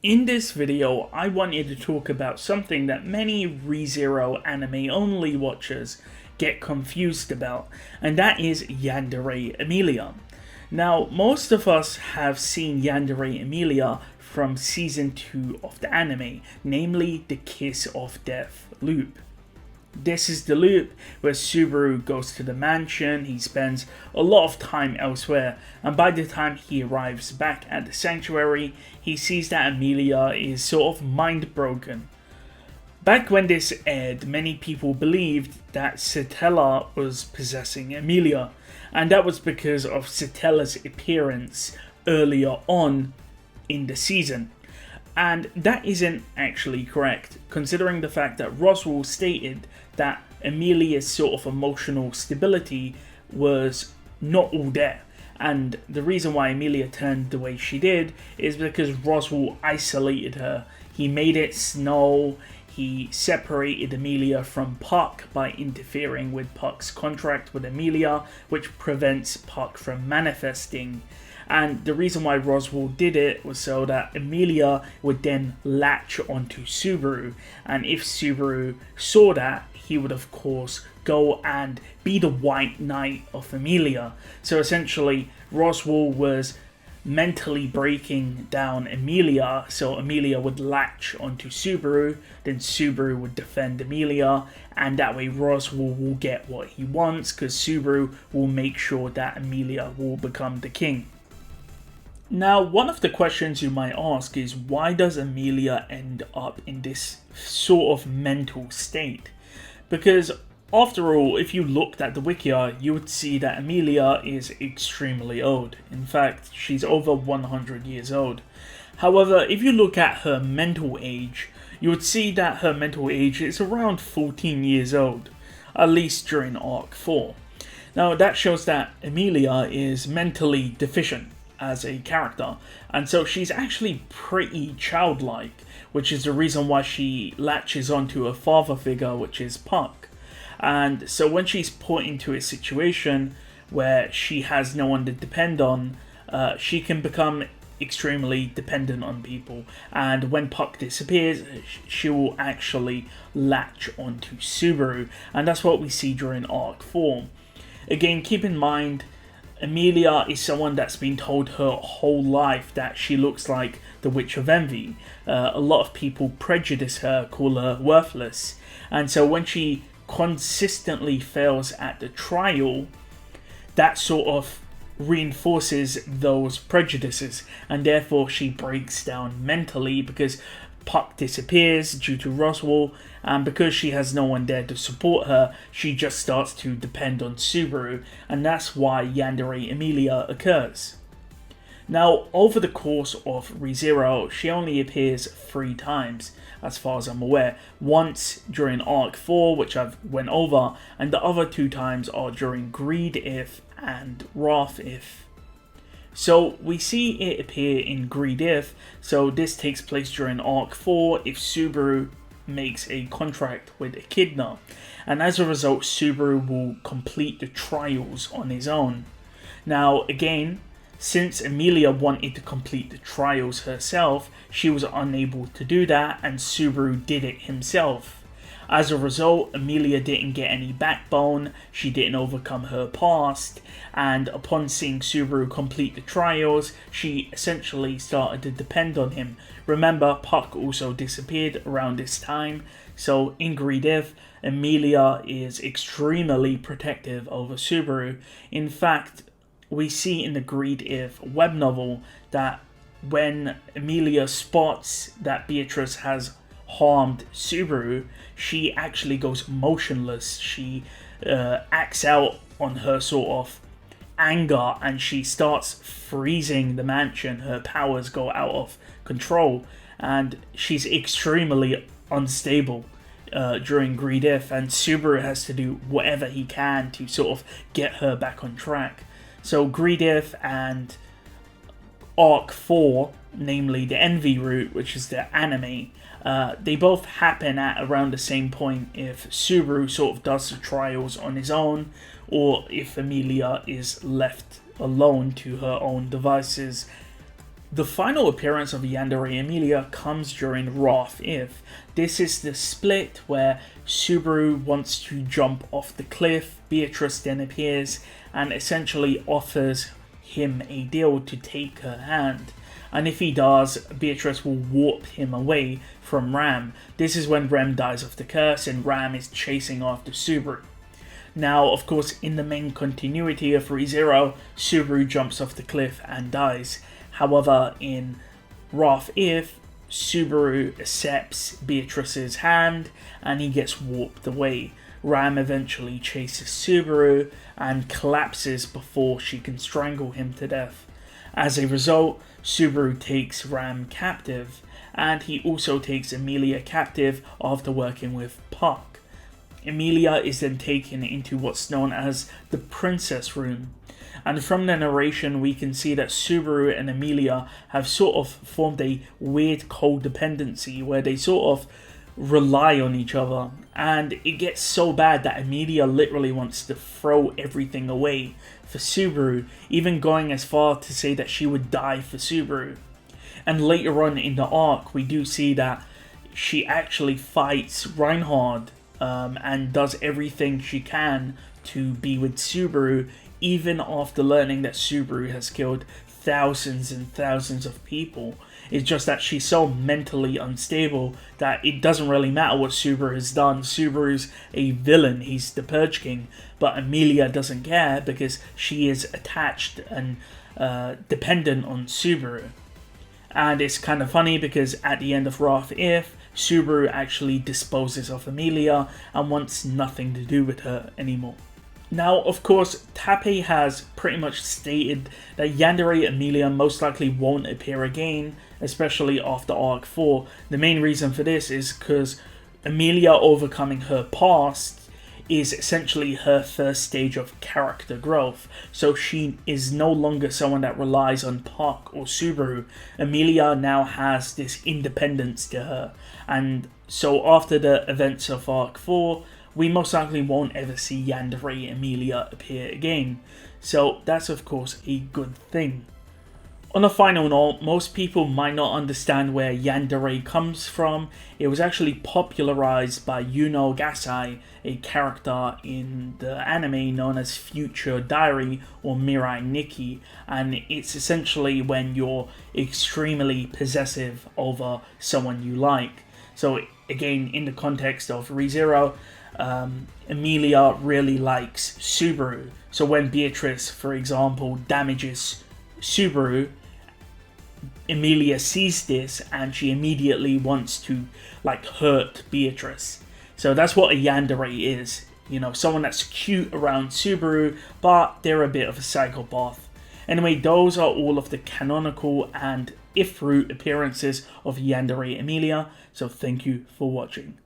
In this video, I wanted to talk about something that many rezero anime only watchers get confused about, and that is Yandere Emilia. Now, most of us have seen Yandere Emilia from season 2 of the anime, namely the Kiss of Death loop. This is the loop where Subaru goes to the mansion, he spends a lot of time elsewhere, and by the time he arrives back at the sanctuary, he sees that Emilia is sort of mind-broken. Back when this aired, many people believed that Satella was possessing Emilia, and that was because of Satella's appearance earlier on in the season. And that isn't actually correct, considering the fact that Roswaal stated that Emilia's sort of emotional stability was not all there. And the reason why Emilia turned the way she did is because Roswaal isolated her. He made it snow, he separated Emilia from Puck by interfering with Puck's contract with Emilia, which prevents Puck from manifesting. And the reason why Roswaal did it was so that Emilia would then latch onto Subaru. And if Subaru saw that, he would of course go and be the white knight of Emilia. So essentially, Roswaal was mentally breaking down Emilia, so Emilia would latch onto Subaru, then Subaru would defend Emilia, and that way Roswaal will get what he wants, because Subaru will make sure that Emilia will become the king. Now, one of the questions you might ask is, why does Emilia end up in this sort of mental state? Because after all, if you looked at the Wikia, you would see that Emilia is extremely old. In fact, she's over 100 years old. However, if you look at her mental age, you would see that her mental age is around 14 years old, at least during Arc 4. Now, that shows that Emilia is mentally deficient as a character, and so she's actually pretty childlike, which is the reason why she latches onto her father figure, which is Puck. And so when she's put into a situation where she has no one to depend on, she can become extremely dependent on people, and when Puck disappears, she will actually latch onto Subaru, and that's what we see during Arc 4. Again, keep in mind, Emilia is someone that's been told her whole life that she looks like the Witch of Envy. A lot of people prejudice her, call her worthless. And so when she consistently fails at the trial, that sort of reinforces those prejudices. And therefore she breaks down mentally because Puck disappears due to Roswaal, and because she has no one there to support her, she just starts to depend on Subaru, and that's why Yandere Emilia occurs. Now, over the course of ReZero, she only appears 3 times, as far as I'm aware. Once during Arc 4, which I've went over, and the other 2 times are during Greed If and Wrath If. So we see it appear in Greed If, so this takes place during Arc 4 if Subaru makes a contract with Echidna, and as a result Subaru will complete the trials on his own. Now again, since Emilia wanted to complete the trials herself, she was unable to do that, and Subaru did it himself. As a result, Emilia didn't get any backbone, she didn't overcome her past, and upon seeing Subaru complete the trials, she essentially started to depend on him. Remember, Puck also disappeared around this time, so in Greed If, Emilia is extremely protective over Subaru. In fact, we see in the Greed If web novel that when Emilia spots that Beatrice has harmed Subaru, she actually goes motionless. She acts out on her sort of anger, and she starts freezing the mansion. Her powers go out of control, and she's extremely unstable during Greed If, and Subaru has to do whatever he can to sort of get her back on track. So Greed If and Arc 4, namely the Envy route, which is the anime, they both happen at around the same point if Subaru sort of does the trials on his own, or if Emilia is left alone to her own devices The final appearance of Yandere Emilia comes during Wrath If. This is the split where Subaru wants to jump off the cliff, Beatrice then appears and essentially offers him a deal to take her hand. And if he does, Beatrice will warp him away from Ram. This is when Rem dies of the curse and Ram is chasing after Subaru. Now, of course, in the main continuity of ReZero, Subaru jumps off the cliff and dies. However, in Wrath If, Subaru accepts Beatrice's hand and he gets warped away. Ram eventually chases Subaru and collapses before she can strangle him to death. As a result, Subaru takes Ram captive, and he also takes Emilia captive after working with Puck. Emilia is then taken into what's known as the Princess Room, and from the narration we can see that Subaru and Emilia have sort of formed a weird codependency where they sort of rely on each other, and it gets so bad that Emilia literally wants to throw everything away for Subaru, even going as far to say that she would die for Subaru. And later on in the arc we do see that she actually fights Reinhard and does everything she can to be with Subaru, even after learning that Subaru has killed thousands and thousands of people. It's just that she's so mentally unstable that it doesn't really matter what Subaru has done. Subaru's a villain, he's the Purge King, but Emilia doesn't care because she is attached and dependent on Subaru. And it's kind of funny because at the end of Wrath If, Subaru actually disposes of Emilia and wants nothing to do with her anymore. Now, of course, Tappei has pretty much stated that Yandere Emilia most likely won't appear again, especially after Arc 4. The main reason for this is because Emilia overcoming her past is essentially her first stage of character growth. So she is no longer someone that relies on Puck or Subaru. Emilia now has this independence to her. And so after the events of Arc 4, we most likely won't ever see Yandere Emilia appear again. So that's of course a good thing. On a final note, most people might not understand where Yandere comes from. It was actually popularized by Yuno Gasai, a character in the anime known as Future Diary or Mirai Nikki, and it's essentially when you're extremely possessive over someone you like. So again, in the context of ReZero, Emilia really likes Subaru. So when Beatrice, for example, damages Subaru, Emilia sees this and she immediately wants to hurt Beatrice. So that's what a Yandere is. You know, someone that's cute around Subaru, but they're a bit of a psychopath. Anyway, those are all of the canonical and if root appearances of Yandere Emilia. So thank you for watching.